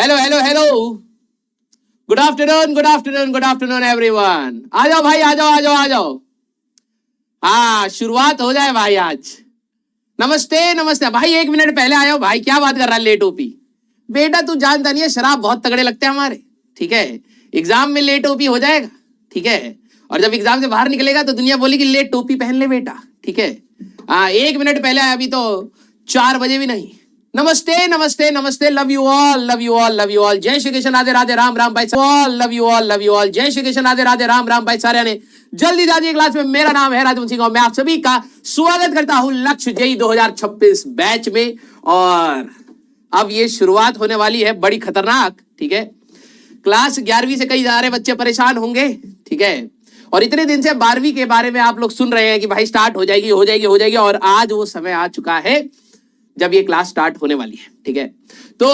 Hello hello hello, good afternoon good afternoon good afternoon everyone. आ जाओ भाई, आ जाओ आ जाओ आ जाओ। हाँ, शुरुआत हो जाए भाई आज। नमस्ते नमस्ते भाई, 1 मिनट पहले आया हो भाई, क्या बात कर रहा है लेट ओपी। बेटा तू जानता नहीं है, शराब बहुत तगड़े लगते हैं हमारे, ठीक है। एग्जाम में लेट ओपी हो जाएगा, ठीक है। और जब एग्जाम से बाहर निकलेगा तो दुनिया बोलेगी लेट टोपी पहन ले बेटा, ठीक है। हाँ, 1 मिनट पहले आया, अभी तो 4 बजे भी नहीं। नमस्ते नमस्ते नमस्ते, love you all love you all love you all. जय श्री कृष्ण, राधे राधे, राम राम भाई all, love you all love you all. जय श्री कृष्ण, राधे राधे, राम राम भाई सारे ने। जल्दी जाइए क्लास में। मेरा नाम है राजवंशी और मैं आप सभी का स्वागत करता हूं लक्ष्य जेई 2026 बैच में। और अब ये शुरुआत होने वाली है बड़ी खतरनाक, ठीक है। क्लास 11वीं से कई सारे बच्चे परेशान होंगे, ठीक है। और इतने दिन से 12वीं के बारे में आप लोग सुन रहे हैं कि भाई स्टार्ट हो जाएगी हो जाएगी हो जाएगी, और आज वो समय आ चुका है जब ये क्लास स्टार्ट होने वाली है, ठीक है। तो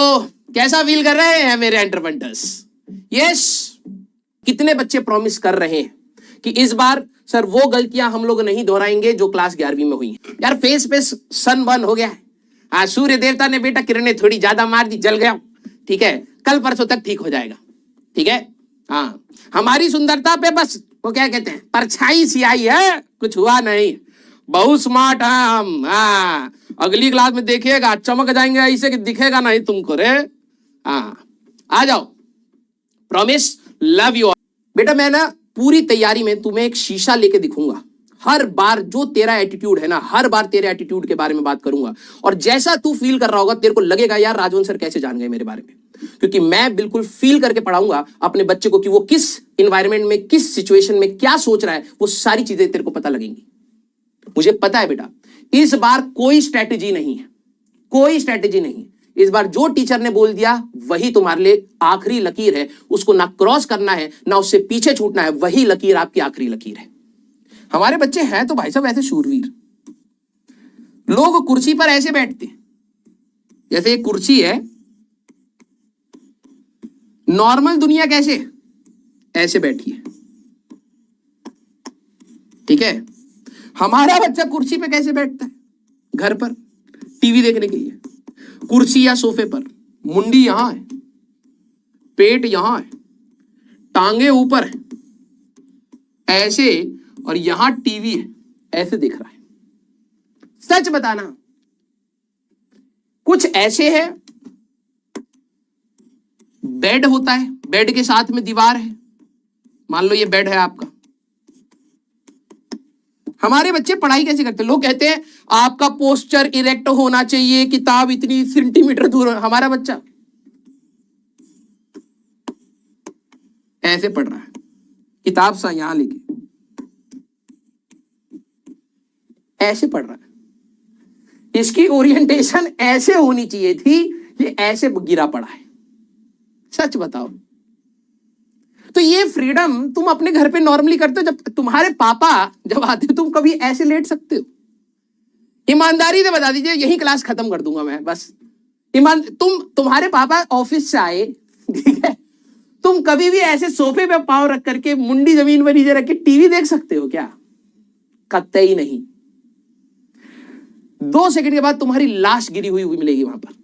कैसा फील कर रहे हैं मेरे एंटरप्रेन्योर्स? यस, कितने बच्चे प्रॉमिस कर रहे हैं कि इस बार सर वो गलतियां हम लोग नहीं दोहराएंगे जो क्लास 11वीं में हुई हैं। यार फेस पे सन बर्न हो गया है। हाँ, सूर्य देवता ने बेटा किरणें थोड़ी ज्यादा मार दी, जल गया, ठीक है। कल परसों तक ठीक हो जाएगा, ठीक है। हाँ, हमारी सुंदरता पे बस वो क्या कहते हैं, परछाई सी आई है, कुछ हुआ नहीं। बहुत स्मार्ट है हम। हाँ, अगली क्लास में देखिएगा चमक जाएंगे ऐसे कि दिखेगा नहीं तुमको रे। हाँ, आ जाओ। Promise, love you. बेटा मैं ना पूरी तैयारी में तुम्हें एक शीशा लेके दिखूंगा। हर बार जो तेरा एटीट्यूड है ना, हर बार तेरे एटीट्यूड के बारे में बात करूंगा। और जैसा तू फील कर रहा होगा, तेरे को लगेगा यार राजवंश सर कैसे जान गए मेरे बारे में, क्योंकि मैं बिल्कुल फील करके पढ़ाऊंगा अपने बच्चे को कि वो किस इन्वायरमेंट में, किस सिचुएशन में क्या सोच रहा है। वो सारी चीजें तेरे को पता लगेंगी। मुझे पता है बेटा, इस बार कोई स्ट्रैटेजी नहीं है, कोई स्ट्रैटेजी नहीं है। इस बार जो टीचर ने बोल दिया वही तुम्हारे लिए आखिरी लकीर है। उसको ना क्रॉस करना है ना उससे पीछे छूटना है, वही लकीर आपकी आखिरी लकीर है। हमारे बच्चे हैं तो भाई साहब ऐसे शूरवीर। लोग कुर्सी पर ऐसे बैठते, जैसे एक कुर्सी है। नॉर्मल दुनिया कैसे ऐसे बैठी है, ठीक है। हमारा बच्चा कुर्सी पे कैसे बैठता है? घर पर टीवी देखने के लिए, कुर्सी या सोफे पर, मुंडी यहां है, पेट यहां है, टांगे ऊपर है ऐसे, और यहां टीवी है, ऐसे दिख रहा है। सच बताना, कुछ ऐसे है। बेड होता है, बेड के साथ में दीवार है। मान लो ये बेड है आपका। हमारे बच्चे पढ़ाई कैसे करते हैं? लोग कहते हैं आपका पोस्चर इरेक्ट होना चाहिए, किताब इतनी सेंटीमीटर दूर। हमारा बच्चा ऐसे पढ़ रहा है, किताब सा यहां लेके ऐसे पढ़ रहा है। इसकी ओरिएंटेशन ऐसे होनी चाहिए थी, ये ऐसे गिरा पड़ा है। सच बताओ, तो ये फ्रीडम तुम अपने घर पे नॉर्मली करते हो? जब तुम्हारे पापा जब आते हो, तुम कभी ऐसे लेट सकते हो? ईमानदारी से बता दीजिए, यही क्लास खत्म कर दूंगा मैं बस। तुम्हारे पापा ऑफिस से आए, ठीक है, तुम कभी भी ऐसे सोफे पे पांव रख करके, मुंडी जमीन पर नीचे रख के टीवी देख सकते हो क्या? कतई नहीं। 2 सेकंड के बाद तुम्हारी लाश गिरी हुई मिलेगी वहां पर।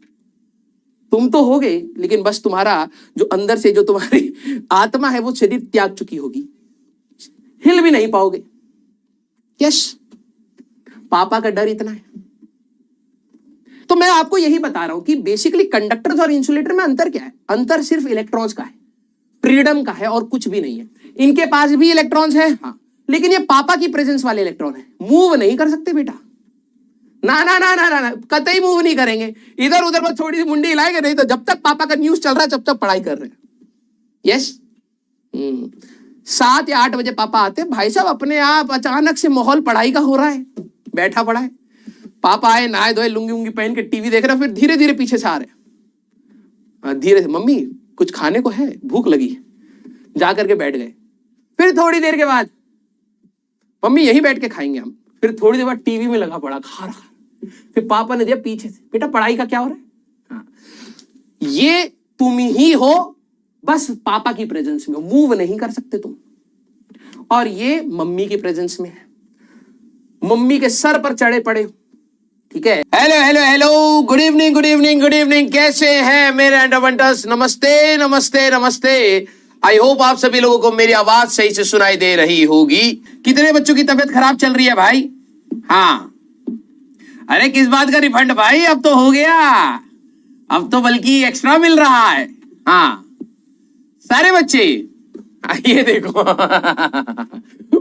तुम तो हो गए, लेकिन बस तुम्हारा जो अंदर से जो तुम्हारी आत्मा है वो शरीर त्याग चुकी होगी, हिल भी नहीं पाओगे। यस, पापा का डर इतना है। तो मैं आपको यही बता रहा हूं कि बेसिकली कंडक्टर्स और इंसुलेटर में अंतर क्या है? अंतर सिर्फ इलेक्ट्रॉन्स का है, फ्रीडम का है, और कुछ भी नहीं है। इनके पास भी इलेक्ट्रॉन्स है, हाँ, लेकिन ये पापा की प्रेजेंस वाले इलेक्ट्रॉन है। मूव नहीं कर सकते बेटा, ना ना ना ना ना, कतई मूव नहीं करेंगे। इधर उधर बस थोड़ी सी मुंडी हिलाएंगे, नहीं तो जब तक पापा का न्यूज चल रहा है जब तक पढ़ाई कर रहे हैं। यस, 7 या 8 बजे पापा आते हैं भाई साहब, अपने आप अचानक से माहौल पढ़ाई का हो रहा है, बैठा पड़ा है। पापा आए, नहाए धोए, लुंगी उंगी पहन के टीवी देख रहे, फिर धीरे धीरे पीछे से आ रहे, धीरे से, मम्मी कुछ खाने को है, भूख लगी। जा करके बैठ गए। फिर थोड़ी देर के बाद, मम्मी यहीं बैठ के खाएंगे हम। फिर थोड़ी देर बाद टीवी में लगा पड़ा, खा रहा। फिर पापा ने दिया पीछे से, बेटा पढ़ाई का क्या हो रहा है? हाँ, ये तुम ही हो, बस पापा की प्रेजेंस में मूव नहीं कर सकते तुम। और ये मम्मी की प्रेजेंस में है, मम्मी के सर पर चढ़े पड़े हो, ठीक है। Hello hello hello, good evening good evening good evening, कैसे हैं मेरे अंडरवंटर्स? नमस्ते नमस्ते नमस्ते। आई होप आप सभी लोगों को मेरी आवाज सही से सुनाई दे रही होगी। कितने बच्चों की तबीयत खराब चल रही है भाई? हाँ, अरे किस बात का रिफंड भाई? अब तो हो गया, अब तो बल्कि एक्स्ट्रा मिल रहा है। हाँ सारे बच्चे, ये देखो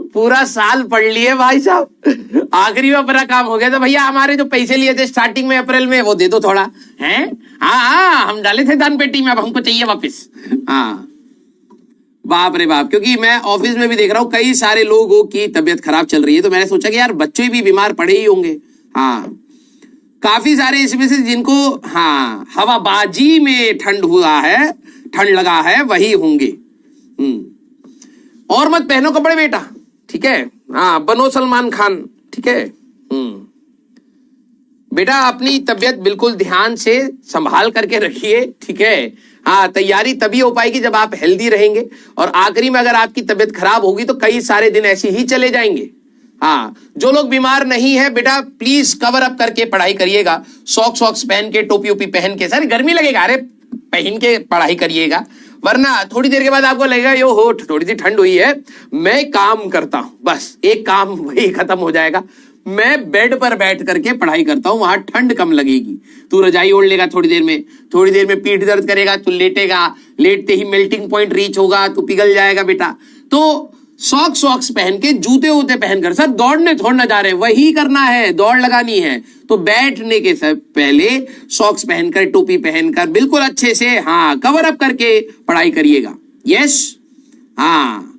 पूरा साल पढ़ लिए भाई साहब, आखिरी में अपना काम हो गया। तो भैया हमारे जो पैसे लिए थे स्टार्टिंग में अप्रैल में, वो दे दो थोड़ा। हैं? हाँ हाँ, हम डाले थे दान पेटी में, अब हमको चाहिए वापस। हाँ बाप रे बाप, क्योंकि मैं ऑफिस में भी देख रहा हूँ कई सारे लोगों की तबीयत खराब चल रही है, तो मैंने सोचा कि यार बच्चे भी बीमार पड़े ही होंगे। हाँ काफी सारे इसमें से जिनको हाँ हवाबाजी में ठंड हुआ है, ठंड लगा है, वही होंगे। और मत पहनो कपड़े बेटा, ठीक है? हाँ बनो सलमान खान, ठीक है? बेटा अपनी तबीयत बिल्कुल ध्यान से संभाल करके रखिए, ठीक है? हाँ तैयारी तभी हो पाएगी जब आप हेल्दी रहेंगे, और आखिरी में अगर आपकी तबीयत खराब होगी तो कई सारे दिन ऐसे ही चले जाएंगे। हाँ जो लोग बीमार नहीं है बेटा प्लीज कवर अप करके पढ़ाई करिएगा, सॉक्स पहन के, टोपी ओपी पहन के। सर गर्मी लगेगा, अरे पहन के पढ़ाई करिएगा, वरना थोड़ी देर के बाद आपको लगेगा यो हो थोड़ी सी ठंड हुई है, मैं काम करता हूं, बस एक काम वही खत्म हो जाएगा, मैं बेड पर बैठ करके पढ़ाई करता हूं, वहां ठंड कम लगेगी। तू रजाई ओढ़ लेगा थोड़ी देर में पीठ दर्द करेगा, तू लेटेगा, लेटते ही मेल्टिंग पॉइंट रीच होगा, तू पिघल जाएगा बेटा। तो सॉक्स पहन के, जूते वूते पहनकर, सर दौड़ने थोड़ना जा रहे हैं, वही करना है, दौड़ लगानी है, तो बैठने के सब पहले सॉक्स पहनकर, टोपी पहनकर बिल्कुल अच्छे से हाँ कवर अप करके पढ़ाई करिएगा। यस हाँ,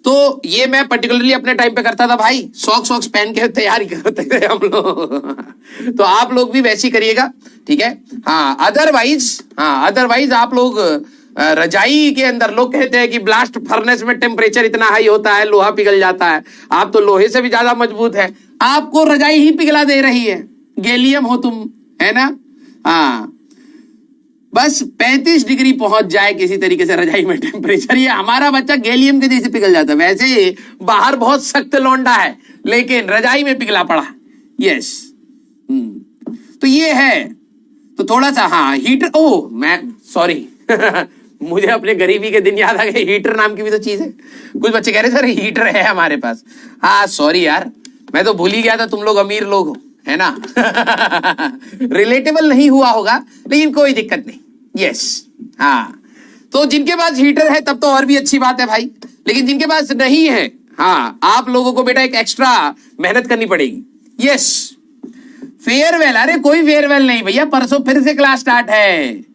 तो ये मैं पर्टिकुलरली अपने टाइम पे करता था भाई, सॉक्स पहन के तैयारी करते थे हम लोग। तो आप लोग भी वैसी करिएगा, ठीक है? हाँ अदरवाइज आप लोग रजाई के अंदर, लोग कहते हैं कि ब्लास्ट फर्नेस में टेम्परेचर इतना हाई होता है, लोहा पिघल जाता है। आप तो लोहे से भी ज्यादा मजबूत है, आपको रजाई ही पिघला दे रही है, गैलियम हो तुम, है ना? हाँ बस 35 डिग्री पहुंच जाए किसी तरीके से रजाई में टेम्परेचर, ये हमारा बच्चा गैलियम के जैसे पिघल जाता है। वैसे बाहर बहुत सख्त लौंडा है, लेकिन रजाई में पिघला पड़ा। यस तो ये है, तो थोड़ा सा हाँ हीटर, ओ मैं सॉरी मुझे अपने गरीबी के दिन याद आ गए, हीटर नाम की भी तो चीज है। कुछ बच्चे कह रहे सर हीटर है हमारे पास। हाँ सॉरी यार, मैं तो भूल ही गया था, तुम लोग अमीर लोग हो, है ना? रिलेटेबल नहीं हुआ होगा, लेकिन कोई दिक्कत नहीं। यस हाँ, तो जिनके पास हीटर है तब तो और भी अच्छी बात है भाई, लेकिन जिनके पास नहीं है, हाँ आप लोगों को बेटा एक एक्स्ट्रा मेहनत करनी पड़ेगी। यस फेयरवेल, अरे कोई फेयरवेल नहीं भैया, परसों फिर से क्लास स्टार्ट है।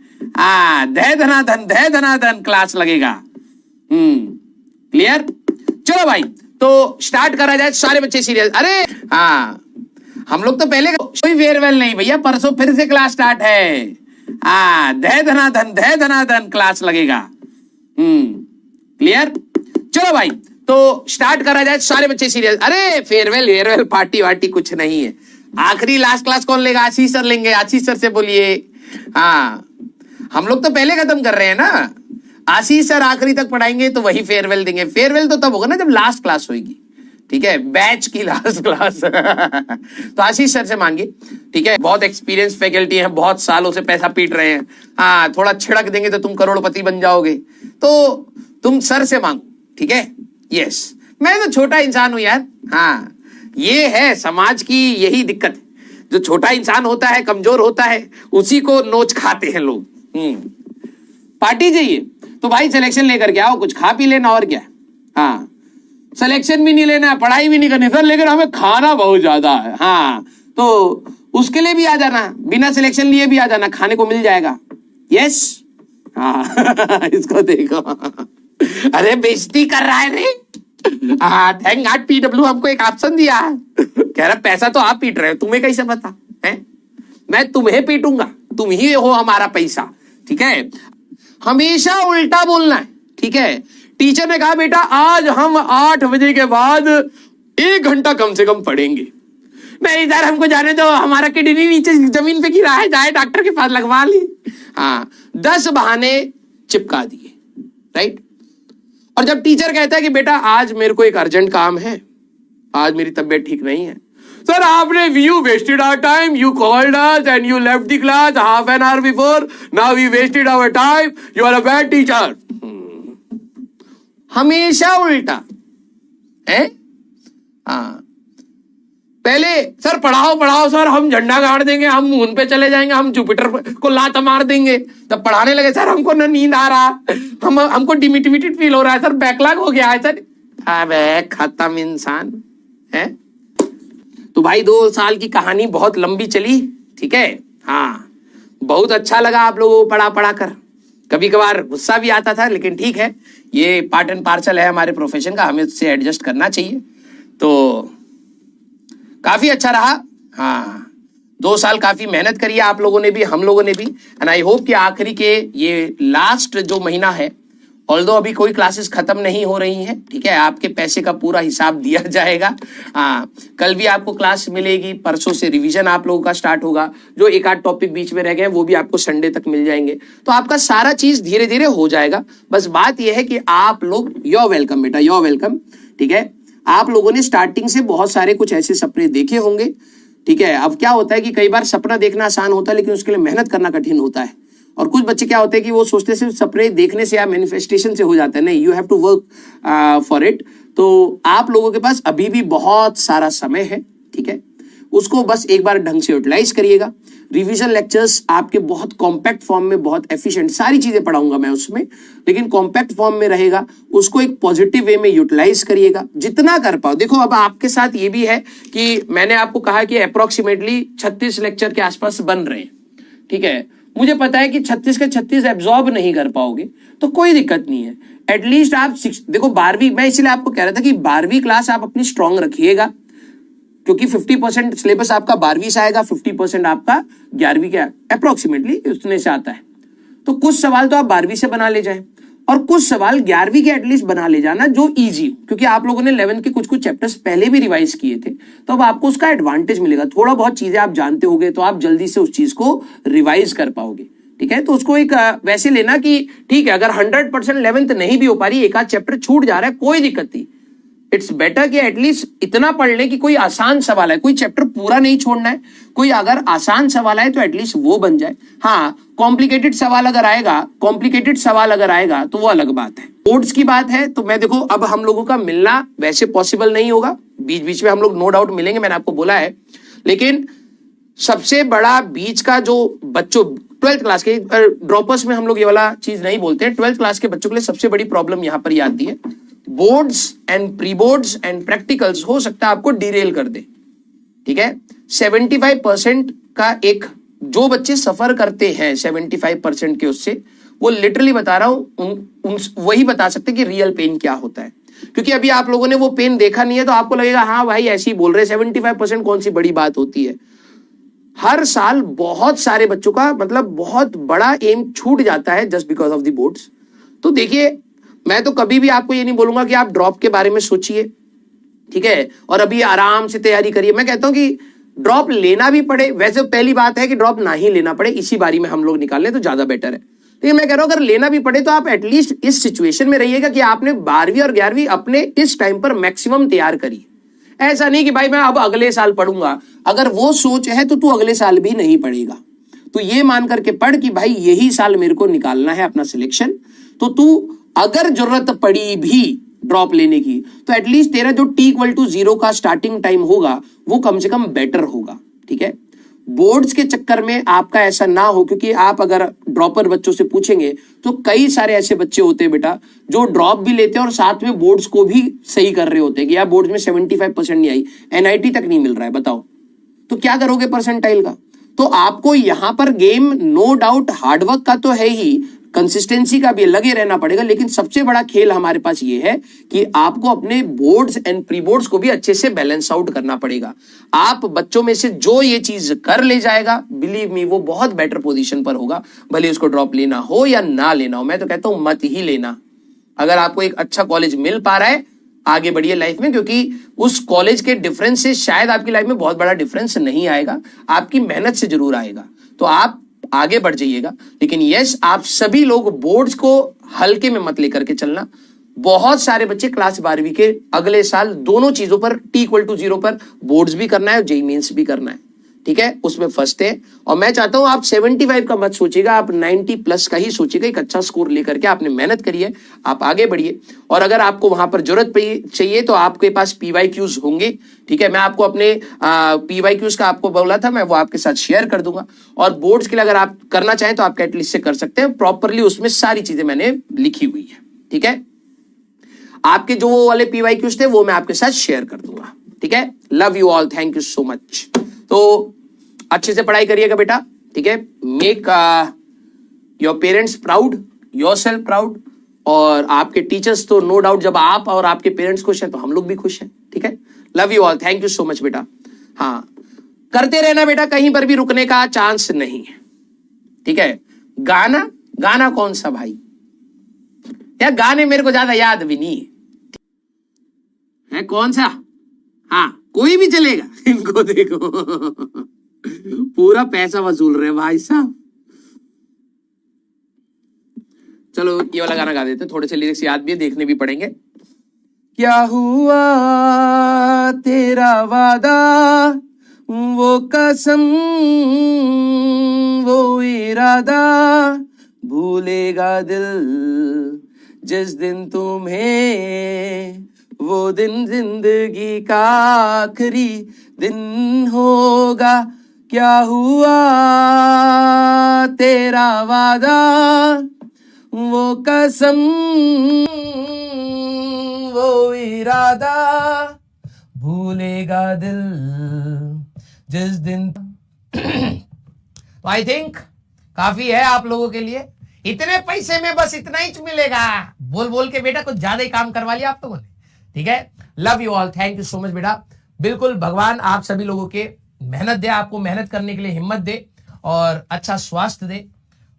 धय धनाधन क्लास लगेगा। क्लियर? चलो भाई तो स्टार्ट करा जाए, सारे बच्चे सीरियस। अरे हाँ हम लोग तो पहले, कोई फेयरवेल नहीं भैया, परसों फिर से क्लास स्टार्ट है। धय धनाधन क्लास लगेगा। क्लियर? चलो भाई तो स्टार्ट करा जाए, सारे बच्चे सीरियस। अरे फेयरवेल पार्टी वार्टी कुछ नहीं है, आखिरी लास्ट क्लास कौन लेगा? आशीष सर लेंगे, आशीष सर से बोलिए। हाँ हम लोग तो पहले खत्म कर रहे हैं ना, आशीष सर आखिरी तक पढ़ाएंगे तो वही फेयरवेल देंगे। फेयरवेल तो तब होगा ना जब लास्ट क्लास होगी, ठीक है? बैच की लास्ट क्लास। तो आशीष सर से मांगिए, ठीक है? बहुत एक्सपीरियंस फैकल्टी है, बहुत सालों से पैसा पीट रहे हैं। हाँ थोड़ा छिड़क देंगे तो तुम करोड़पति बन जाओगे, तो तुम सर से मांगो, ठीक है? यस मैं तो छोटा इंसान हूं यार। हाँ ये है समाज की यही दिक्कत है, जो छोटा इंसान होता है, कमजोर होता है, उसी को नोच खाते हैं लोग। पार्टी चाहिए तो भाई सिलेक्शन लेकर के आओ, कुछ खा पी लेना, और क्या। हाँ सिलेक्शन भी नहीं लेना, पढ़ाई भी नहीं करनी सर, लेकिन हमें खाना बहुत ज्यादा है। हाँ तो उसके लिए भी आ जाना, बिना सिलेक्शन लिए भी आ जाना, खाने को मिल जाएगा। यस हाँ इसको देखो, अरे बेइज्जती कर रहा है रे। हाँ थैंक गॉड पीडब्ल्यू हमको एक ऑप्शन दिया है। कह रहा पैसा तो आप पीट रहे हो, तुम्हें कैसे पता है? मैं तुम्हें पीटूंगा, तुम ही हो हमारा पैसा, ठीक है? हमेशा उल्टा बोलना है, ठीक है? टीचर ने कहा बेटा आज हम 8 बजे के बाद 1 घंटा कम से कम पढ़ेंगे। नहीं सर हमको जाने दो, हमारा किडनी नीचे जमीन पे गिरा है, जाए डॉक्टर के पास लगवा ली। हाँ 10 बहाने चिपका दिए, राइट? और जब टीचर कहता है कि बेटा आज मेरे को एक अर्जेंट काम है, आज मेरी तबीयत ठीक नहीं है, सर आपने you wasted our time, you called us and you left the class half an hour before, now we wasted our time, you are a bad teacher. हमेशा उल्टा है। हाँ, पहले सर पढ़ाओ पढ़ाओ सर, हम झंडा गाड़ देंगे, हम मून पे चले जाएंगे, हम जुपिटर को लात मार देंगे। तब पढ़ाने लगे सर हमको ना नींद आ रहा, हमको डिमिटिमिटेड फील हो रहा है सर, बैकलॉग हो गया है सर। अबे खत्म इंसान है। तो भाई 2 साल की कहानी बहुत लंबी चली, ठीक है। हाँ, बहुत अच्छा लगा आप लोगों को पढ़ा पढ़ा कर, कभी कभार गुस्सा भी आता था, लेकिन ठीक है, ये पार्ट एंड पार्सल है हमारे प्रोफेशन का, हमें उससे एडजस्ट करना चाहिए। तो काफी अच्छा रहा। हाँ, 2 साल काफी मेहनत करी है आप लोगों ने भी, हम लोगों ने भी, एंड आई होप कि आखिरी के ये लास्ट जो महीना है, ऑल्दो अभी कोई क्लासेस खत्म नहीं हो रही हैं, ठीक है, आपके पैसे का पूरा हिसाब दिया जाएगा। हाँ, कल भी आपको क्लास मिलेगी, परसों से रिवीजन आप लोगों का स्टार्ट होगा, जो 1-8 टॉपिक बीच में रह गए वो भी आपको संडे तक मिल जाएंगे। तो आपका सारा चीज धीरे धीरे हो जाएगा। बस बात यह है कि आप लोग, योर वेलकम बेटा, योर वेलकम, ठीक है। आप लोगों ने स्टार्टिंग से बहुत सारे कुछ ऐसे सपने देखे होंगे, ठीक है। अब क्या होता है कि कई बार सपना देखना आसान होता है, लेकिन उसके लिए मेहनत करना कठिन होता है। और कुछ बच्चे क्या होते हैं कि वो सोचते सिर्फ सपने देखने से या मैनिफेस्टेशन से हो जाता है, नहीं, you have to work for it. तो आप लोगों के पास अभी भी बहुत सारा समय है, ठीक है, उसको बस एक बार ढंग से यूटिलाइज करिएगा। रिवीजन लेक्चर्स आपके बहुत कॉम्पैक्ट फॉर्म में, बहुत एफिशिएंट, सारी चीजें पढ़ाऊंगा मैं उसमें, लेकिन कॉम्पैक्ट फॉर्म में रहेगा, उसको एक पॉजिटिव वे में यूटिलाइज करिएगा जितना कर पाओ। देखो अब आपके साथ ये भी है कि मैंने आपको कहा कि अप्रोक्सीमेटली 36 लेक्चर के आसपास बन रहे हैं, ठीक है। मुझे पता है कि 36 के 36 एब्जॉर्ब नहीं कर पाओगे, तो कोई दिक्कत नहीं है। एटलीस्ट आप देखो 12वीं, मैं इसलिए आपको कह रहा था कि 12वीं क्लास आप अपनी स्ट्रांग रखिएगा, क्योंकि 50% सिलेबस आपका 12वीं से आएगा, 50% आपका 11वीं के अप्रोक्सीमेटली उतने से आता है। तो कुछ सवाल तो आप 12वीं से बना ले जाए और कुछ सवाल 11वीं के एटलीस्ट बना ले जाना जो इजी, क्योंकि आप लोगों ने 11th के कुछ चैप्टर्स पहले भी रिवाइज किए थे, तो अब आपको उसका एडवांटेज मिलेगा। थोड़ा बहुत चीजें आप जानते होगे तो आप जल्दी से उस चीज को रिवाइज कर पाओगे, ठीक है। तो उसको एक वैसे लेना कि ठीक है, अगर 100% 11th नहीं भी हो पा रही, एक आध चैप्टर छूट जा रहा है, कोई दिक्कत नहीं। इट्स बेटर कि एटलीस्ट इतना पढ़ ले कि कोई आसान सवाल है, कोई चैप्टर पूरा नहीं छोड़ना है, कोई अगर आसान सवाल है तो एटलीस्ट वो बन जाए। हाँ, कॉम्प्लिकेटेड सवाल अगर आएगा तो वो अलग बात है। बोर्ड्स की बात है तो मैं देखो, अब हम लोगों का मिलना वैसे पॉसिबल नहीं होगा, बीच बीच में हम लोग नो डाउट मिलेंगे, मैंने आपको बोला है, लेकिन सबसे बड़ा बीच का जो बच्चों 12th क्लास के ड्रॉपर्स में हम लोग ये वाला चीज नहीं बोलते हैं, 12th क्लास के बच्चों के लिए सबसे बड़ी प्रॉब्लम यहां पर ये आती है, boards and pre boards and practicals हो सकता है आपको डिरेल कर दे, ठीक है। 75% का एक जो बच्चे सफर करते हैं 75% के, उससे वो लिटरली बता रहा हूं, वही बता सकते कि रियल पेन क्या होता है, क्योंकि अभी आप लोगों ने वो पेन देखा नहीं है, तो आपको लगेगा हाँ भाई ऐसे ही बोल रहे, 75% कौन सी बड़ी बात होती है। हर साल बहुत सारे बच्चों का मतलब बहुत बड़ा एम छूट जाता है just because of the boards. तो देखिए, मैं तो कभी भी आपको ये नहीं बोलूंगा कि आप ड्रॉप के बारे में सोचिए, ठीक है, और अभी आराम से तैयारी करिए। मैं कहता हूं कि ड्रॉप लेना भी पड़े, वैसे पहली बात है कि ड्रॉप ना ही लेना पड़े, इसी बारी में हम लोग निकाल लें तो ज्यादा बेटर है। लेकिन मैं कह रहा हूं अगर लेना भी पड़े तो आप एटलीस्ट इस सिचुएशन में रहिएगा कि आपने 12वीं और 11वीं अपने इस टाइम पर मैक्सिमम तैयार करी। ऐसा नहीं कि भाई मैं अब अगले साल पढ़ूंगा, अगर वो सोच है तो तू अगले साल भी नहीं पढ़ेगा। तो ये मान करके पढ़ कि भाई यही साल मेरे को निकालना है अपना सिलेक्शन, तो तू अगर जरूरत पड़ी भी ड्रॉप लेने की तो एटलीस्ट तेरा जो T=0 का स्टार्टिंग टाइम होगा वो कम से कम बेटर होगा, ठीक है। बोर्ड्स के चक्कर में आपका ऐसा ना हो, क्योंकि आप अगर ड्रॉपर बच्चों से पूछेंगे तो कई सारे ऐसे बच्चे होते हैं बेटा जो ड्रॉप भी लेते हैं और साथ में बोर्ड्स को भी सही कर रहे होते हैं कि यार बोर्ड्स में 75% नहीं आई, NIT तक नहीं मिल रहा है, बताओ तो क्या करोगे परसेंटाइल का। तो आपको यहां पर गेम नो डाउट हार्डवर्क का तो है ही, कंसिस्टेंसी का भी लगे रहना पड़ेगा, लेकिन सबसे बड़ा खेल हमारे पास ये है कि आपको अपने बोर्ड्स एंड प्री बोर्ड्स को भी अच्छे से बैलेंस आउट करना पड़ेगा। आप बच्चों में से जो ये चीज कर ले जाएगा, बिलीव मी, वो बहुत बेटर पोजीशन पर होगा, भले उसको ड्रॉप लेना हो या ना लेना हो। मैं तो कहता हूं मत ही लेना। अगर आपको एक अच्छा कॉलेज मिल पा रहा है, आगे बढ़िए लाइफ में, क्योंकि उस कॉलेज के डिफरेंस से शायद आपकी लाइफ में बहुत बड़ा डिफरेंस नहीं आएगा, आपकी मेहनत से जरूर आएगा, तो आप आगे बढ़ जाइएगा। लेकिन यस, आप सभी लोग बोर्ड्स को हल्के में मत लेकर के चलना, बहुत सारे बच्चे क्लास 12वीं के अगले साल दोनों चीजों पर T=0 पर बोर्ड्स भी करना है और जेईई मेंस भी करना है, ठीक है, उसमें फर्स्ट है। और मैं चाहता हूं आप 75 का मत सोचिएगा, आप 90+ का ही सोचिएगा। एक अच्छा स्कोर लेकर के आपने मेहनत करिए, आप आगे बढ़िए। और अगर आपको वहां पर जरूरत चाहिए तो आपके पास PYQs होंगे, ठीक है। मैं आपको अपने PYQs का आपको बोला था, मैं वो आपके साथ शेयर कर दूंगा। और बोर्ड्स के लिए अगर आप करना चाहें तो आप कैटलिस्ट से कर सकते हैं, प्रॉपरली उसमें सारी चीजें मैंने लिखी हुई है, ठीक है। आपके जो वो वाले PYQs थे वो मैं आपके साथ शेयर कर दूंगा, ठीक है। Love you all, thank you so much. तो अच्छे से पढ़ाई करिएगा बेटा, ठीक है। Make your parents proud, your self proud. और आपके टीचर्स तो नो डाउट, जब आप और आपके पेरेंट्स खुश हैं तो हम लोग भी खुश हैं, ठीक है। Love you all, thank you so much बेटा। हाँ, करते रहना बेटा, कहीं पर भी रुकने का चांस नहीं है, ठीक है। गाना, गाना कौन सा भाई? यार गाने मेरे को ज्यादा याद भी नहीं है, कौन सा? हाँ, कोई भी चलेगा। इनको देखो, पूरा पैसा वसूल रहे भाई साहब। चलो ये वाला गाना गा देते, थोड़े से लिरिक्स याद भी है, देखने भी पड़ेंगे। क्या हुआ तेरा वादा, वो कसम, वो इरादा, भूलेगा दिल जिस दिन तुम्हें, वो दिन जिंदगी का आखिरी दिन होगा। क्या हुआ तेरा वादा, वो कसम, वो इरादा, भूलेगा दिल जिस दिन। तो आई थिंक काफी है आप लोगों के लिए। इतने पैसे में बस इतना ही मिलेगा, बोल बोल के बेटा कुछ ज्यादा ही काम करवा लिया आप लोगों ने, ठीक है। Love you all, thank you so much बेटा। बिल्कुल भगवान आप सभी लोगों के मेहनत दे, आपको मेहनत करने के लिए हिम्मत दे और अच्छा स्वास्थ्य दे,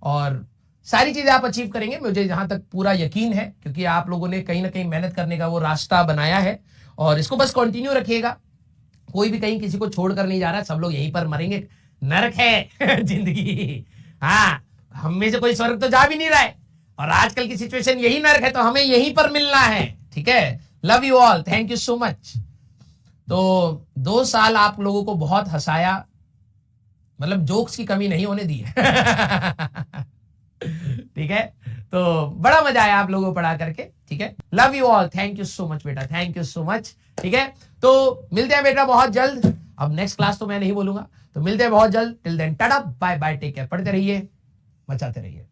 और सारी चीजें आप अचीव करेंगे, मुझे जहां तक पूरा यकीन है, क्योंकि आप लोगों ने कहीं ना कहीं मेहनत करने का वो रास्ता बनाया है और इसको बस कंटिन्यू रखिएगा। कोई भी कहीं किसी को छोड़कर नहीं जा रहा, सब लोग यहीं पर मरेंगे, नरक है जिंदगी। हाँ, हम में से कोई स्वर्ग तो जा भी नहीं रहा है, और आजकल की सिचुएशन यही नरक है, तो हमें यहीं पर मिलना है, ठीक है। Love you all, thank you so much. तो 2 साल आप लोगों को बहुत हंसाया, मतलब जोक्स की कमी नहीं होने दी है। ठीक है, तो बड़ा मजा आया आप लोगों को पढ़ा करके, ठीक है। Love you all, thank you so much बेटा, थैंक यू सो मच, ठीक है। तो मिलते हैं बेटा बहुत जल्द, अब नेक्स्ट क्लास तो मैं नहीं बोलूंगा, तो मिलते हैं बहुत जल्द। Till then ta-ta bye bye, take care, पढ़ते रहिए, मचाते रहिए।